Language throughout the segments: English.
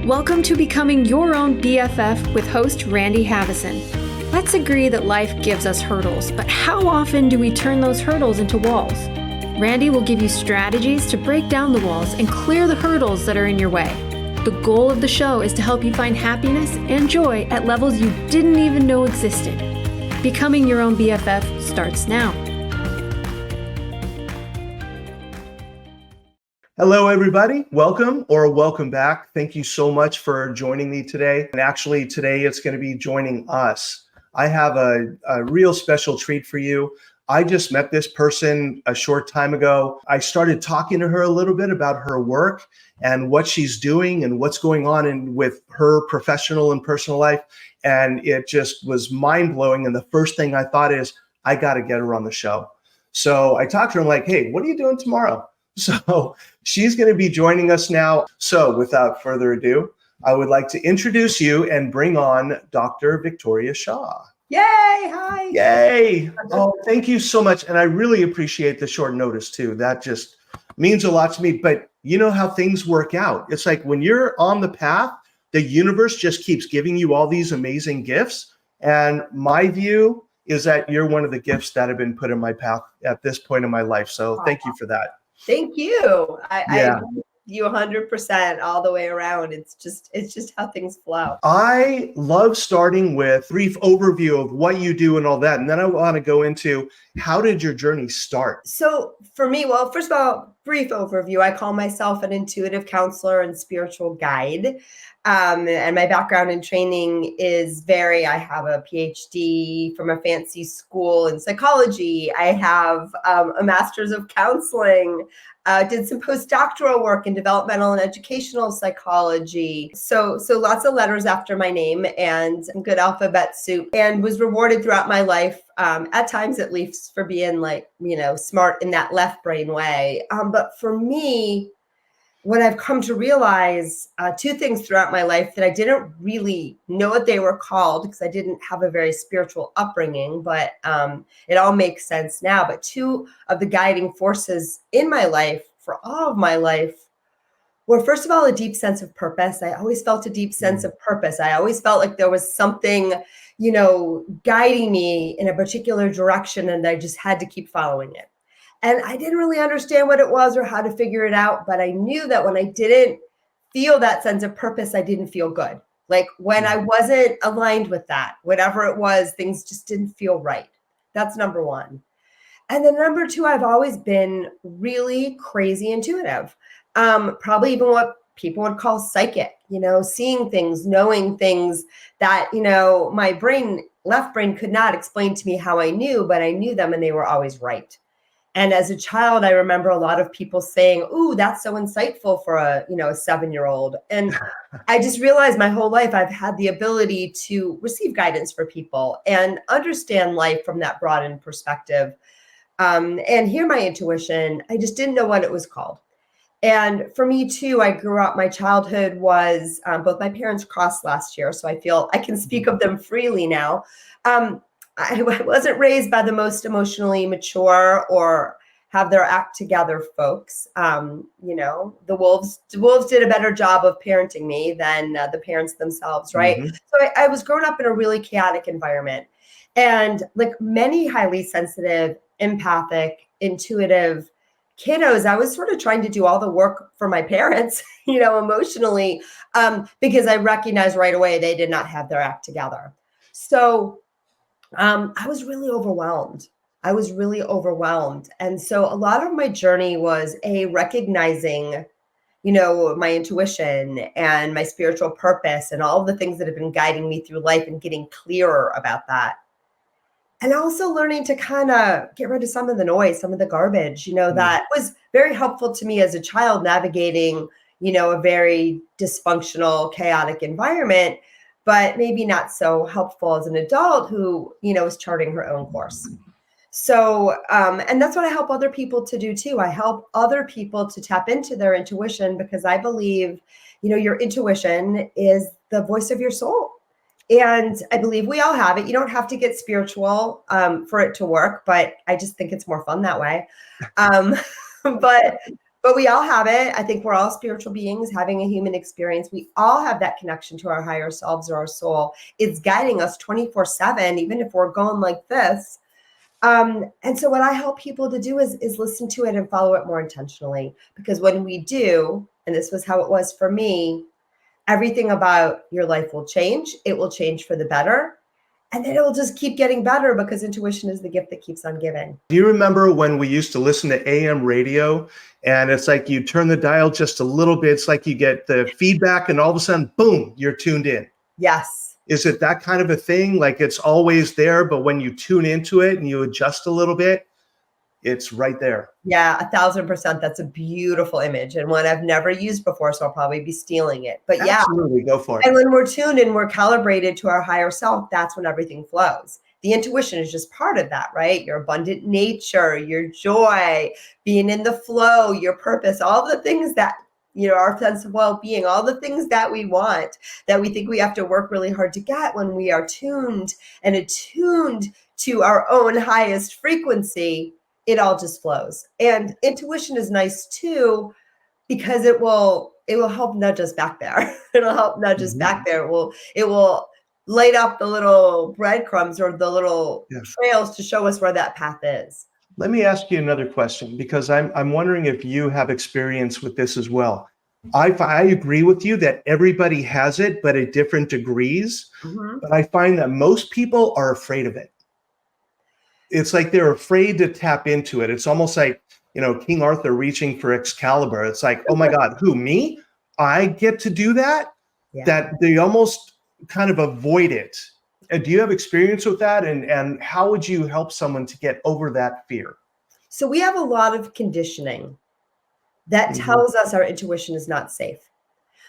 Welcome to Becoming Your Own BFF with host Randy Haveson. Let's agree that life gives us hurdles, but how often do we turn those hurdles into walls? Randy will give you strategies to break down the walls and clear the hurdles that are in your way. The goal of the show is to help you find happiness and joy at levels you didn't even know existed. Becoming Your Own BFF starts now. Hello, everybody. Welcome or welcome back. Thank you so much for joining me today. And actually, today it's going to be joining us. I have a real special treat for you. I just met this person a short time ago. I started talking to her a little bit about her work and what she's doing and what's going on with her professional and personal life. And it just was mind-blowing. And the first thing I thought is, I got to get her on the show. So I talked to her, I'm like, hey, what are you doing tomorrow? So she's going to be joining us now. So without further ado, I would like to introduce you and bring on Dr. Victoria Shaw. Yay! Hi. Yay! Oh, thank you so much. And I really appreciate the short notice too. That just means a lot to me. But you know how things work out. It's like when you're on the path, the universe just keeps giving you all these amazing gifts. And my view is that you're one of the gifts that have been put in my path at this point in my life. So thank you for that. Thank you. I agree with you 100% all the way around. It's just how things flow. I love starting with a brief overview of what you do and all that. And then I want to go into how did your journey start? So for me, well, first of all, brief overview. I call myself an intuitive counselor and spiritual guide. And my background and training is I have a PhD from a fancy school in psychology. I have a master's of counseling, did some postdoctoral work in developmental and educational psychology. So lots of letters after my name and good alphabet soup, and was rewarded throughout my life, at times at least, for being smart in that left brain way. But for me, what I've come to realize, two things throughout my life that I didn't really know what they were called because I didn't have a very spiritual upbringing, but it all makes sense now. But two of the guiding forces in my life, for all of my life, were, first of all, a deep sense of purpose. I always felt a deep sense of purpose. I always felt like there was something, guiding me in a particular direction, and I just had to keep following it. And I didn't really understand what it was or how to figure it out, but I knew that when I didn't feel that sense of purpose, I didn't feel good. Like when I wasn't aligned with that, whatever it was, things just didn't feel right. That's number one. And then number two, I've always been really crazy intuitive. Probably even what people would call psychic, seeing things, knowing things that, my left brain could not explain to me how I knew, but I knew them and they were always right. And as a child, I remember a lot of people saying, "Ooh, that's so insightful for a 7-year-old." And I just realized my whole life I've had the ability to receive guidance for people and understand life from that broadened perspective, and hear my intuition. I just didn't know what it was called. And for me too, I grew up, my childhood was, both my parents crossed last year, so I feel I can speak of them freely now. I wasn't raised by the most emotionally mature or have their act together folks. The wolves did a better job of parenting me than the parents themselves, right? Mm-hmm. So I was growing up in a really chaotic environment. And like many highly sensitive, empathic, intuitive kiddos, I was sort of trying to do all the work for my parents, emotionally, because I recognized right away they did not have their act together. So I was really overwhelmed. And so a lot of my journey was recognizing, my intuition and my spiritual purpose and all of the things that have been guiding me through life and getting clearer about that. And also learning to kind of get rid of some of the noise, some of the garbage, that was very helpful to me as a child navigating, a very dysfunctional, chaotic environment, but maybe not so helpful as an adult who, is charting her own course. So, and that's what I help other people to do too. I help other people to tap into their intuition because I believe, your intuition is the voice of your soul. And I believe we all have it. You don't have to get spiritual for it to work, but I just think it's more fun that way. But But we all have it. I think we're all spiritual beings having a human experience. We all have that connection to our higher selves or our soul. It's guiding us 24/7, even if we're going like this. And so what I help people to do is listen to it and follow it more intentionally. Because when we do, and this was how it was for me, everything about your life will change. It will change for the better. And then it will just keep getting better because intuition is the gift that keeps on giving. Do you remember when we used to listen to AM radio and it's like you turn the dial just a little bit, it's like you get the feedback and all of a sudden, boom, you're tuned in. Yes. Is it that kind of a thing? Like it's always there, but when you tune into it and you adjust a little bit, it's right there. Yeah, 1,000%. That's a beautiful image and one I've never used before, so I'll probably be stealing it. But yeah, absolutely, go for it. And when we're tuned and we're calibrated to our higher self, that's when everything flows. The intuition is just part of that, right? Your abundant nature, your joy, being in the flow, your purpose, all the things that, our sense of well-being, all the things that we want, that we think we have to work really hard to get. When we are tuned and attuned to our own highest frequency, it all just flows. And intuition is nice too, because it will help nudge us back there. It'll help nudge us back there. It will light up the little breadcrumbs or the little trails to show us where that path is. Let me ask you another question, because I'm wondering if you have experience with this as well. I agree with you that everybody has it, but at different degrees. But I find that most people are afraid of it. It's like they're afraid to tap into it. It's almost like, King Arthur reaching for Excalibur. It's like, oh my God, who, me? I get to do that? Yeah. That they almost kind of avoid it. Do you have experience with that? And how would you help someone to get over that fear? So we have a lot of conditioning that tells us our intuition is not safe.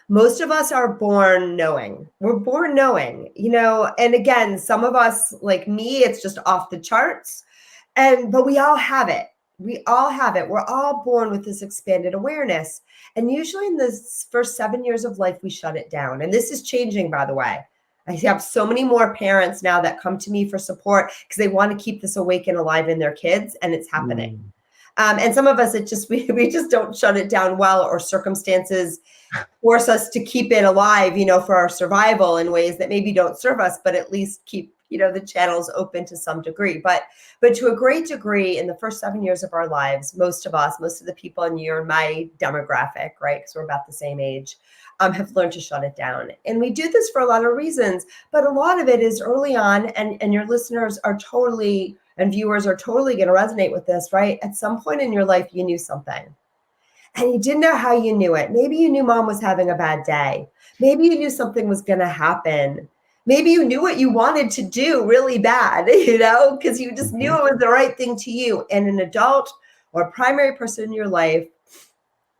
Most of us are born knowing. We're born knowing, and again, some of us, like me, it's just off the charts. But we all have it. We all have it. We're all born with this expanded awareness. And usually in the first 7 years of life, we shut it down. And this is changing, by the way. I have so many more parents now that come to me for support because they want to keep this awake and alive in their kids, and it's happening. And some of us, we just don't shut it down well, or circumstances force us to keep it alive, for our survival in ways that maybe don't serve us, but at least keep, the channels open to some degree. But to a great degree, in the first 7 years of our lives, most of the people in your and my demographic, right, because we're about the same age, have learned to shut it down. And we do this for a lot of reasons, but a lot of it is early on, and your listeners are totally, and viewers are totally going to resonate with this, right? At some point in your life, you knew something and you didn't know how you knew it. Maybe you knew mom was having a bad day. Maybe you knew something was going to happen. Maybe you knew what you wanted to do really bad, because you just knew it was the right thing to you. And an adult or a primary person in your life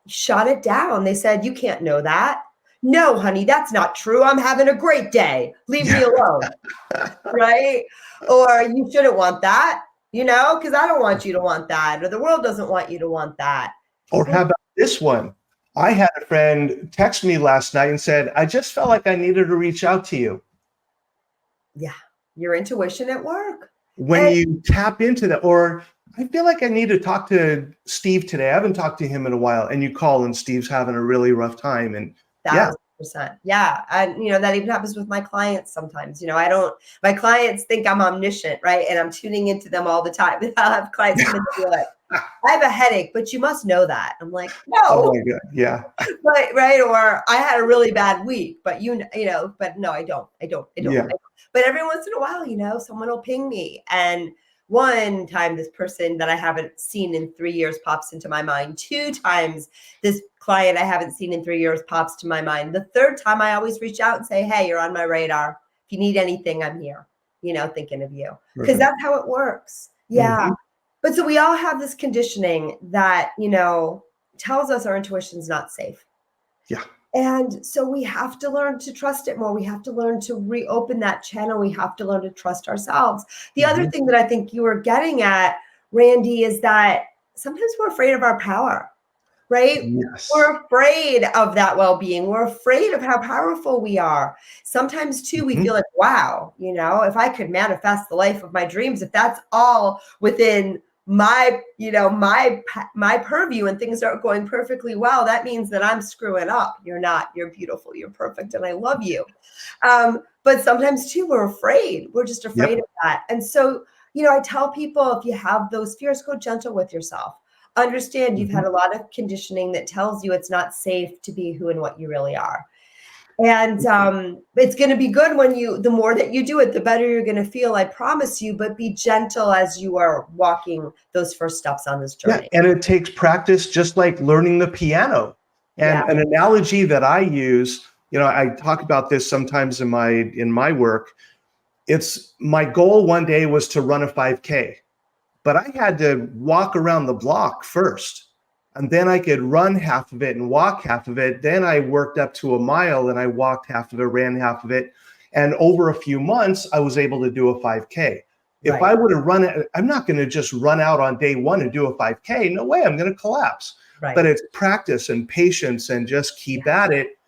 shut it down. They said, you can't know that. No, honey, that's not true. I'm having a great day. Leave me alone. Right? Or you shouldn't want that, because I don't want you to want that. Or the world doesn't want you to want that. Or how about this one? I had a friend text me last night and said, I just felt like I needed to reach out to you. Yeah. Your intuition at work. When you tap into that, or I feel like I need to talk to Steve today. I haven't talked to him in a while. And you call and Steve's having a really rough time. And 1,000%. Yeah. And, that even happens with my clients sometimes. My clients think I'm omniscient, right? And I'm tuning into them all the time. I'll have clients come in and be like, I have a headache, but you must know that. I'm like, no. Oh my God. Yeah. But, right. Or I had a really bad week, but but no, I don't. Yeah. But every once in a while, someone will ping me. And one time this person that I haven't seen in 3 years pops into my mind. 2 times this client I haven't seen in 3 years pops to my mind. The 3rd time I always reach out and say, hey, you're on my radar. If you need anything, I'm here, thinking of you. Because that's how it works. Yeah. But so we all have this conditioning that, tells us our intuition's not safe. Yeah. And so we have to learn to trust it more. We have to learn to reopen that channel. We have to learn to trust ourselves. The other thing that I think you were getting at, Randy, is that sometimes we're afraid of our power, right? Yes. We're afraid of that well-being. We're afraid of how powerful we are. Sometimes too, we feel like, wow, if I could manifest the life of my dreams, if that's all within my purview and things aren't going perfectly well, that means that I'm screwing up. You're not. You're beautiful. You're perfect. And I love you. But sometimes too, we're afraid. We're just afraid of that. And so, I tell people, if you have those fears, go gentle with yourself. Understand you've had a lot of conditioning that tells you it's not safe to be who and what you really are. And it's going to be good the more that you do it, the better you're going to feel, I promise you, but be gentle as you are walking those first steps on this journey. Yeah, and it takes practice, just like learning the piano. And an analogy that I use, I talk about this sometimes in my work. It's my goal one day was to run a 5K, but I had to walk around the block first. And then I could run half of it and walk half of it. Then I worked up to a mile and I walked half of it, ran half of it. And over a few months, I was able to do a 5K. If I would have run it, I'm not going to just run out on day one and do a 5K. No way, I'm going to collapse. Right. But it's practice and patience and just keep at it.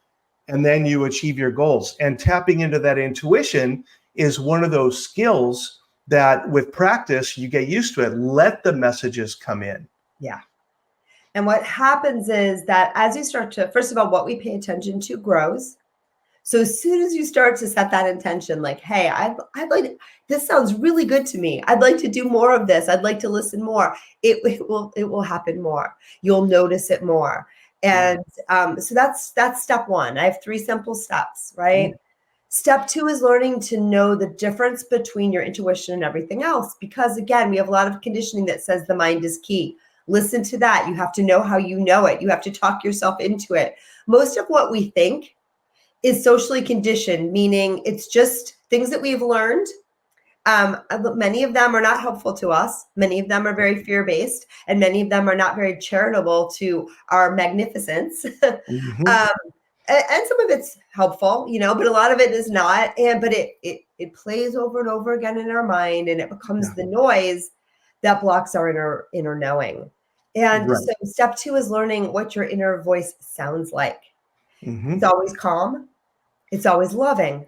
And then you achieve your goals. And tapping into that intuition is one of those skills that with practice, you get used to it. Let the messages come in. Yeah. And what happens is that as you start to, first of all, what we pay attention to grows. So as soon as you start to set that intention, like, hey, I'd like, this sounds really good to me. I'd like to do more of this. I'd like to listen more. It will happen more. You'll notice it more. And so that's step one. I have 3 simple steps, right? Step 2 is learning to know the difference between your intuition and everything else. Because again, we have a lot of conditioning that says the mind is key. Listen to that. You have to know how you know it. You have to talk yourself into it. Most of what we think is socially conditioned, meaning it's just things that we've learned. Many of them are not helpful to us. Many of them are very fear-based, and many of them are not very charitable to our magnificence. And some of it's helpful, but a lot of it is not. But it plays over and over again in our mind, and it becomes the noise that blocks our inner knowing. And so step 2 is learning what your inner voice sounds like. It's always calm. It's always loving.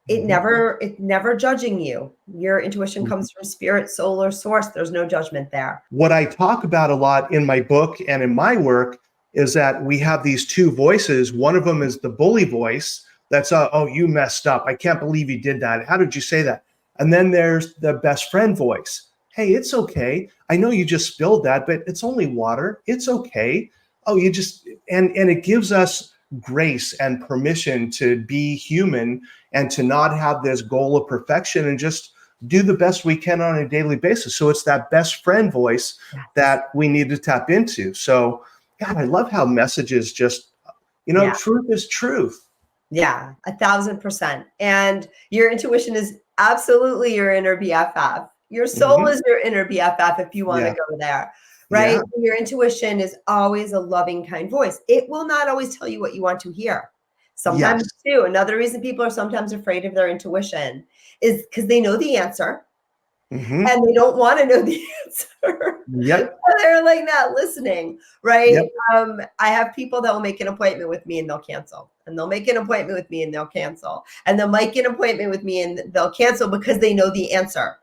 It never judging you. Your intuition comes from spirit, soul, or source. There's no judgment there. What I talk about a lot in my book and in my work is that we have these 2 voices. One of them is the bully voice. That's, oh, you messed up. I can't believe you did that. How did you say that? And then there's the best friend voice. Hey, it's okay. I know you just spilled that, but it's only water. It's okay. Oh, you just, and it gives us grace and permission to be human and to not have this goal of perfection and just do the best we can on a daily basis. So it's that best friend voice that we need to tap into. So, God, I love how messages just, truth is truth. Yeah, 1,000%. And your intuition is absolutely your inner BFF. Your soul is your inner BFF if you want to go there, right? Your intuition is always a loving, kind voice. It will not always tell you what you want to hear. Sometimes too. Another reason people are sometimes afraid of their intuition is because they know the answer and they don't want to know the answer. They're like not listening, right? I have people that will make an appointment with me and they'll cancel. And they'll make an appointment with me and they'll cancel. And they'll make an appointment with me and they'll cancel because they know the answer.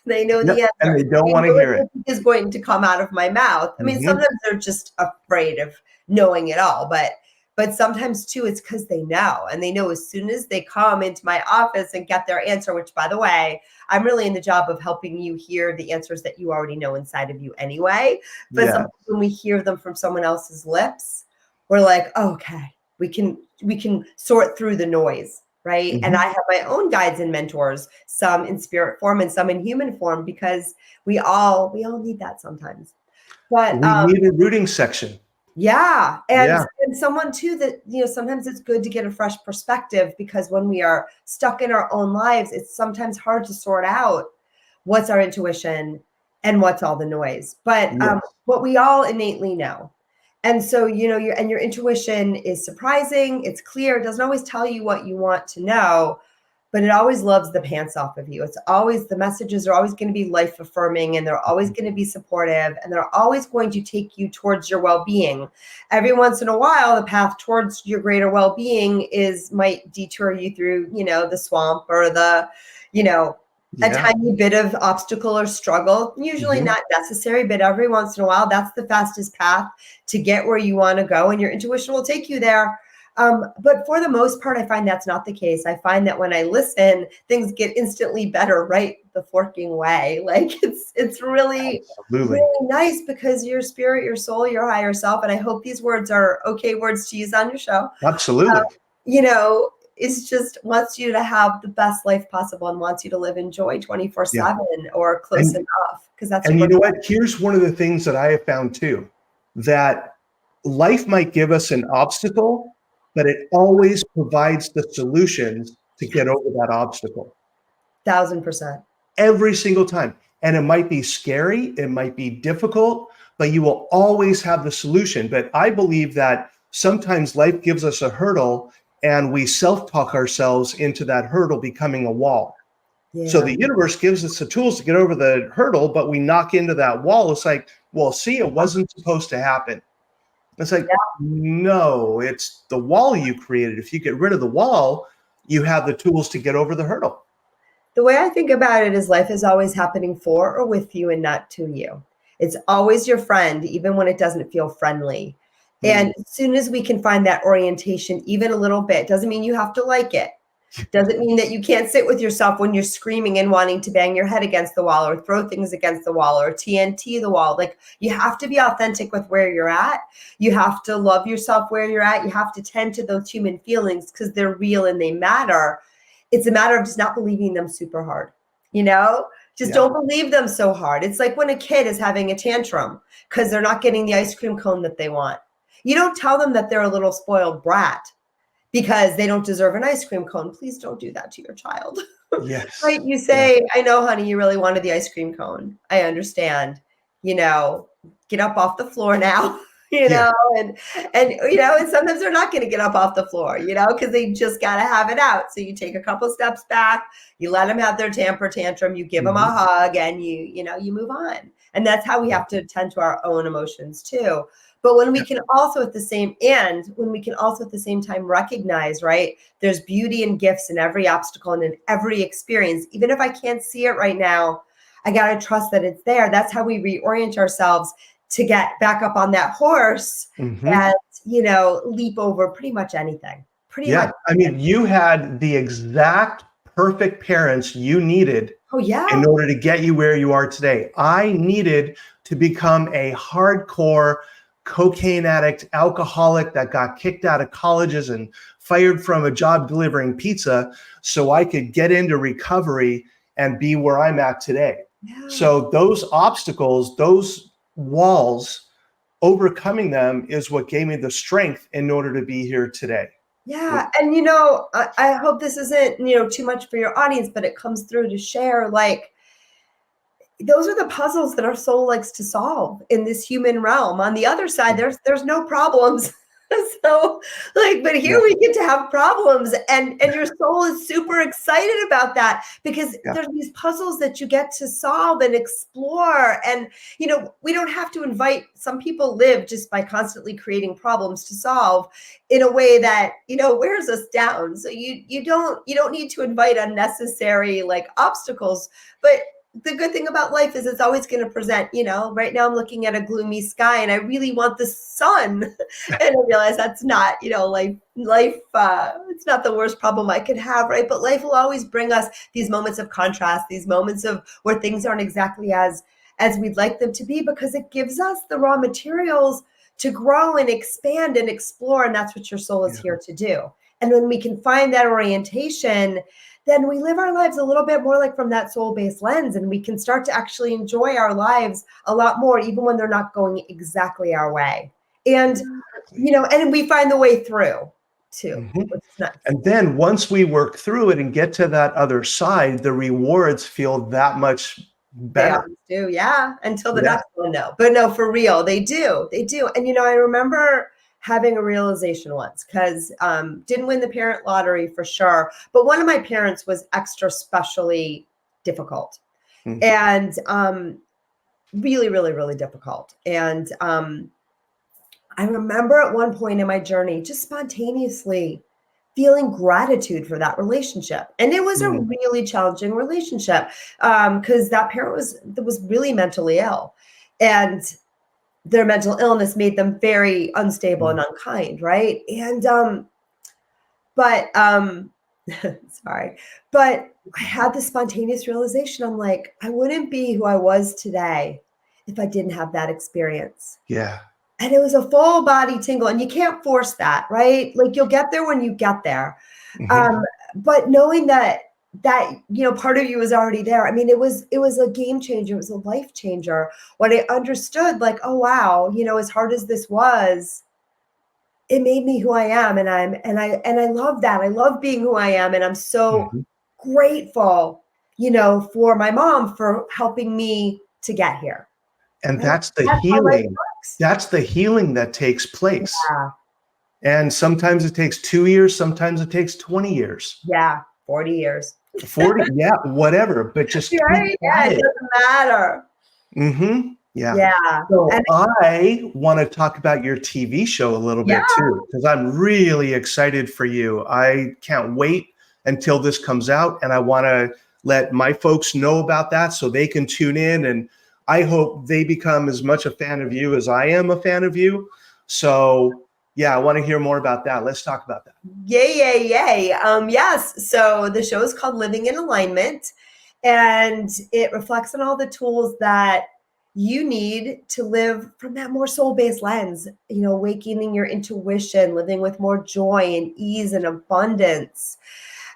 They know the answer. And they don't want to hear it. Is going to come out of my mouth. I mean, sometimes they're just afraid of knowing it all, but sometimes too, it's because they know, and they know as soon as they come into my office and get their answer, which by the way, I'm really in the job of helping you hear the answers that you already know inside of you anyway. But sometimes when we hear them from someone else's lips, we're like, oh, okay, we can sort through the noise. Right. And I have my own guides and mentors, some in spirit form and some in human form, because we all need that sometimes. But we need a rooting section. And someone too that, sometimes it's good to get a fresh perspective, because when we are stuck in our own lives, it's sometimes hard to sort out what's our intuition and what's all the noise. But what we all innately know. And so, your intuition is surprising. It's clear. It doesn't always tell you what you want to know, but it always loves the pants off of you. It's always, the messages are always going to be life affirming, and they're always going to be supportive, and they're always going to take you towards your well-being. Every once in a while, the path towards your greater well-being might detour you through, the swamp or the, a Yeah. tiny bit of obstacle or struggle, usually not necessary, but every once in a while, that's the fastest path to get where you want to go, and your intuition will take you there. But for the most part, I find that's not the case. I find that when I listen, things get instantly better right the forking way. Like it's really, Absolutely. really nice because your spirit, your soul, your higher self, and I hope these words are okay words to use on your show. Absolutely. You know, is just wants you to have the best life possible and wants you to live in joy 24/7 or close enough, because that's And your you know what? Here's one of the things that I have found too, that life might give us an obstacle, but it always provides the solutions to get over that obstacle 1000%. every single time. And it might be scary, it might be difficult, but you will always have the solution. But I believe that sometimes life gives us a hurdle and we self-talk ourselves into that hurdle becoming a wall. So Yeah. the universe gives us the tools to get over the hurdle, but we knock into that wall. It's like, well, see, it wasn't supposed to happen. It's like, no, it's the wall you created. If you get rid of the wall, you have the tools to get over the hurdle. The way I think about it is life is always happening for or with you and not to you. It's always your friend, even when it doesn't feel friendly. And as soon as we can find that orientation, even a little bit, doesn't mean you have to like it. Doesn't mean that you can't sit with yourself when you're screaming and wanting to bang your head against the wall or throw things against the wall or TNT the wall. Like, you have to be authentic with where you're at. You have to love yourself where you're at. You have to tend to those human feelings because they're real and they matter. It's a matter of just not believing them super hard, you know? Just don't believe them so hard. It's like when a kid is having a tantrum because they're not getting the ice cream cone that they want. You don't tell them that they're a little spoiled brat because they don't deserve an ice cream cone. Please don't do that to your child. Yes. Right? You say, I know, honey, you really wanted the ice cream cone. I understand. You know, get up off the floor now. You know, and you know, and sometimes they're not going to get up off the floor, you know, because they just got to have it out. So you take a couple steps back, you let them have their temper tantrum, you give them a hug, and you know, you move on. And that's how we have to attend to our own emotions too. But when we can also at the same time recognize, right, there's beauty and gifts in every obstacle and in every experience. Even if I can't see it right now, I got to trust that it's there. That's how we reorient ourselves to get back up on that horse and, you know, leap over pretty much anything. Pretty much. I mean, you had the exact perfect parents you needed in order to get you where you are today. I needed to become a hardcore cocaine addict, alcoholic that got kicked out of colleges and fired from a job delivering pizza so I could get into recovery and be where I'm at today. So those obstacles, those walls, overcoming them is what gave me the strength in order to be here today. Yeah. And, you know, I hope this isn't, you know, too much for your audience, but it comes through to share, like, those are the puzzles that our soul likes to solve in this human realm. On the other side, there's no problems. So, like, but here we get to have problems, and your soul is super excited about that because there's these puzzles that you get to solve and explore. And, you know, we don't have to invite, some people live just by constantly creating problems to solve in a way that, you know, wears us down. So you don't need to invite unnecessary, like, obstacles. But the good thing about life is it's always going to present, you know, right now I'm looking at a gloomy sky and I really want the sun. And I realize that's not, you know, life, it's not the worst problem I could have, right? But life will always bring us these moments of contrast, these moments of where things aren't exactly as we'd like them to be, because it gives us the raw materials to grow and expand and explore. And that's what your soul is here to do. And when we can find that orientation, then we live our lives a little bit more like from that soul-based lens, and we can start to actually enjoy our lives a lot more, even when they're not going exactly our way. And, you know, and we find the way through too. Which is nice. And then once we work through it and get to that other side, the rewards feel that much better. They always do, until the next one, no. But no, for real, they do. And, you know, I remember having a realization once, because didn't win the parent lottery for sure, but one of my parents was extra specially difficult and really, really, really difficult. And I remember at one point in my journey, just spontaneously feeling gratitude for that relationship. And it was a really challenging relationship because that parent was really mentally ill, and their mental illness made them very unstable and unkind, right? And but sorry, but I had this spontaneous realization. I'm like, I wouldn't be who I was today if I didn't have that experience. Yeah. And it was a full body tingle, and you can't force that, right? Like, you'll get there when you get there. But knowing that part of you was already there. I mean, it was a game changer. It was a life changer when I understood, like, oh wow, as hard as this was, it made me who I am, and I love that. I love being who I am, and I'm so grateful, for my mom for helping me to get here. And that's the healing. That's the healing that takes place. Yeah. And sometimes it takes 2 years, sometimes it takes 20 years. Yeah, 40 years. 40, yeah, whatever. But just right? Yeah, it doesn't matter. Yeah. Yeah. So I want to talk about your TV show a little bit too, because I'm really excited for you. I can't wait until this comes out, and I want to let my folks know about that so they can tune in, and I hope they become as much a fan of you as I am a fan of you. So yeah, I want to hear more about that. Let's talk about that. Yay. Yes. So the show is called Living in Alignment, and it reflects on all the tools that you need to live from that more soul-based lens, awakening your intuition, living with more joy and ease and abundance.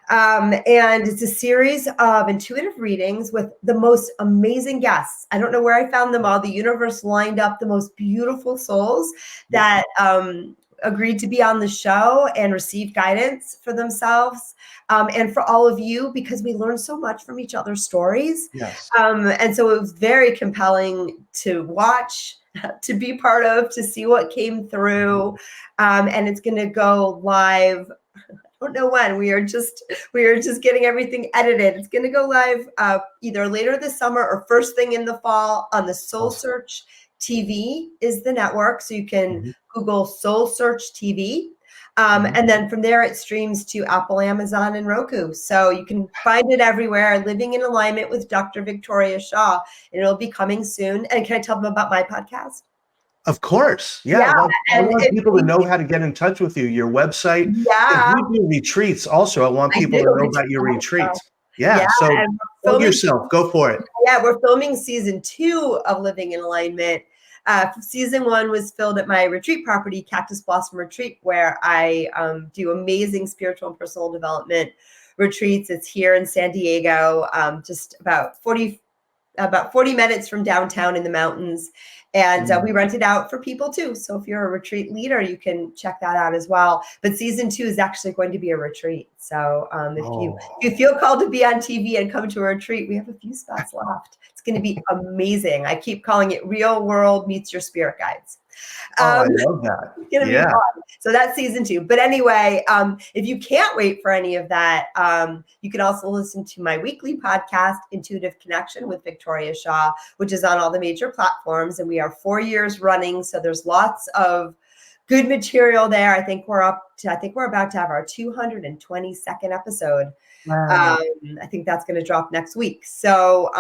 And it's a series of intuitive readings with the most amazing guests. I don't know where I found them all. The universe lined up the most beautiful souls that agreed to be on the show and receive guidance for themselves and for all of you, because we learn so much from each other's stories. Yes. And so it was very compelling to watch, to be part of, to see what came through. And it's going to go live. I don't know when. We are just getting everything edited. It's going to go live either later this summer or first thing in the fall on the Soul Search TV is the network. So you can Google Soul Search TV. And then from there, it streams to Apple, Amazon, and Roku. So you can find it everywhere. Living in Alignment with Dr. Victoria Shaw. And it'll be coming soon. And can I tell them about my podcast? Of course. Yeah. I want people to know how to get in touch with you, your website. Yeah. You do retreats also. I want people to know about your retreats. Yeah. So plug yourself. Go for it. Yeah. We're filming season 2 of Living in Alignment. Season 1 was filmed at my retreat property, Cactus Blossom Retreat, where I do amazing spiritual and personal development retreats. It's here in San Diego, just about 40 minutes from downtown in the mountains. And we rent it out for people too. So if you're a retreat leader, you can check that out as well. But season 2 is actually going to be a retreat. So if you feel called to be on TV and come to a retreat, we have a few spots left. It's going to be amazing. I keep calling it Real World Meets Your Spirit Guides. I love that. It's going to be fun. So that's season 2. But anyway, if you can't wait for any of that, you can also listen to my weekly podcast, Intuitive Connection with Victoria Shaw, which is on all the major platforms. And we are 4 years running. So there's lots of good material there. I think we're about to have our 222nd episode. Wow. I think that's going to drop next week. So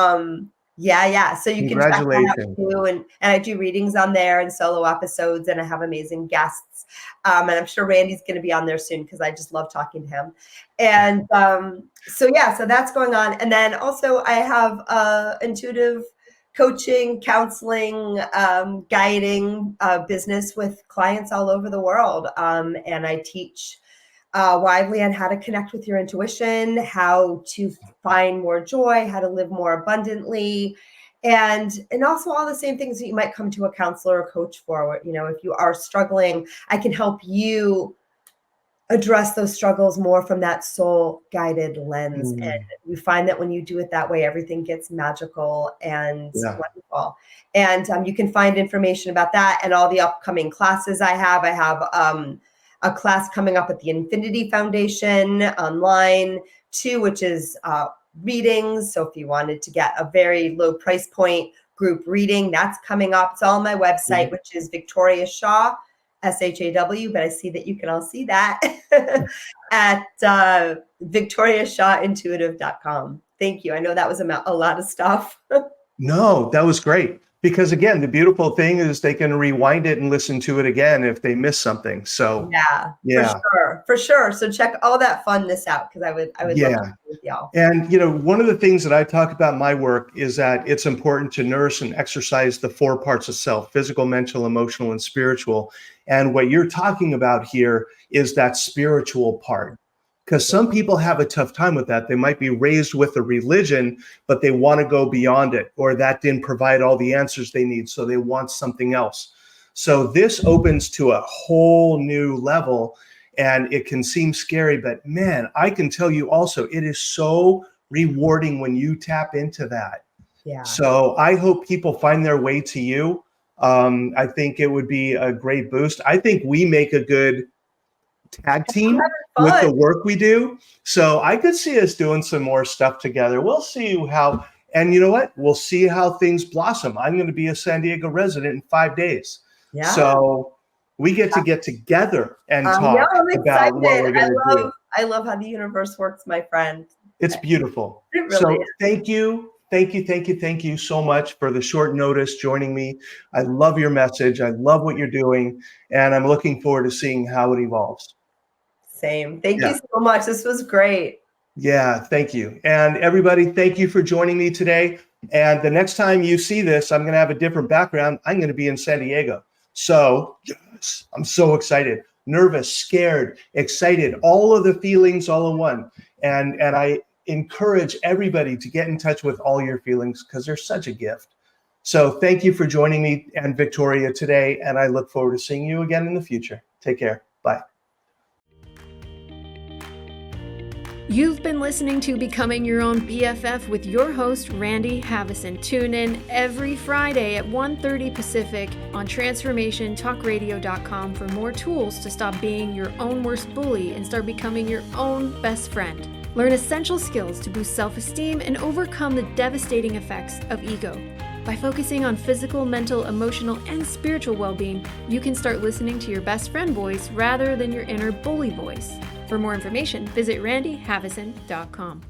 yeah. So you can check that out too. And I do readings on there and solo episodes, and I have amazing guests. And I'm sure Randy's going to be on there soon because I just love talking to him. And so that's going on. And then also I have intuitive coaching, counseling, guiding business with clients all over the world. And I teach widely on how to connect with your intuition, how to find more joy, how to live more abundantly, and also all the same things that you might come to a counselor or coach for. If you are struggling, I can help you address those struggles more from that soul guided lens. And you find that when you do it that way, everything gets magical and wonderful. And you can find information about that and all the upcoming classes I have. I have a class coming up at the Infinity Foundation online too, which is readings. So if you wanted to get a very low price point group reading, that's coming up. It's all on my website, which is victoriashawcoaching.com. SHAW, but I see that you can all see that at victoriashawintuitive.com. Thank you. I know that was a lot of stuff. No, that was great. Because again, the beautiful thing is they can rewind it and listen to it again if they miss something. So yeah, for sure. So check all that funness out, because I would love to be with y'all. And one of the things that I talk about in my work is that it's important to nourish and exercise the 4 parts of self: physical, mental, emotional, and spiritual. And what you're talking about here is that spiritual part. Because some people have a tough time with that. They might be raised with a religion, but they want to go beyond it, or that didn't provide all the answers they need, so they want something else. So this opens to a whole new level, and it can seem scary, but man, I can tell you also, it is so rewarding when you tap into that. Yeah. So I hope people find their way to you. I think it would be a great boost. I think we make a good tag team with the work we do. So I could see us doing some more stuff together. We'll see how, and you know what? We'll see how things blossom. I'm going to be a San Diego resident in 5 days. Yeah. So we get together and talk about what we're going to do. I love how the universe works, my friend. It's beautiful. It really is. Thank you. Thank you so much for the short notice joining me. I love your message. I love what you're doing. And I'm looking forward to seeing how it evolves. Same. Thank you so much. This was great. Yeah, thank you. And everybody, thank you for joining me today. And the next time you see this, I'm going to have a different background. I'm going to be in San Diego. So yes, I'm so excited, nervous, scared, excited, all of the feelings all in one. And I encourage everybody to get in touch with all your feelings, because they're such a gift. So thank you for joining me and Victoria today. And I look forward to seeing you again in the future. Take care. Bye. You've been listening to Becoming Your Own BFF with your host, Randy Haveson. Tune in every Friday at 1:30 Pacific on transformationtalkradio.com for more tools to stop being your own worst bully and start becoming your own best friend. Learn essential skills to boost self-esteem and overcome the devastating effects of ego. By focusing on physical, mental, emotional, and spiritual well-being, you can start listening to your best friend voice rather than your inner bully voice. For more information, visit randyhaveson.com.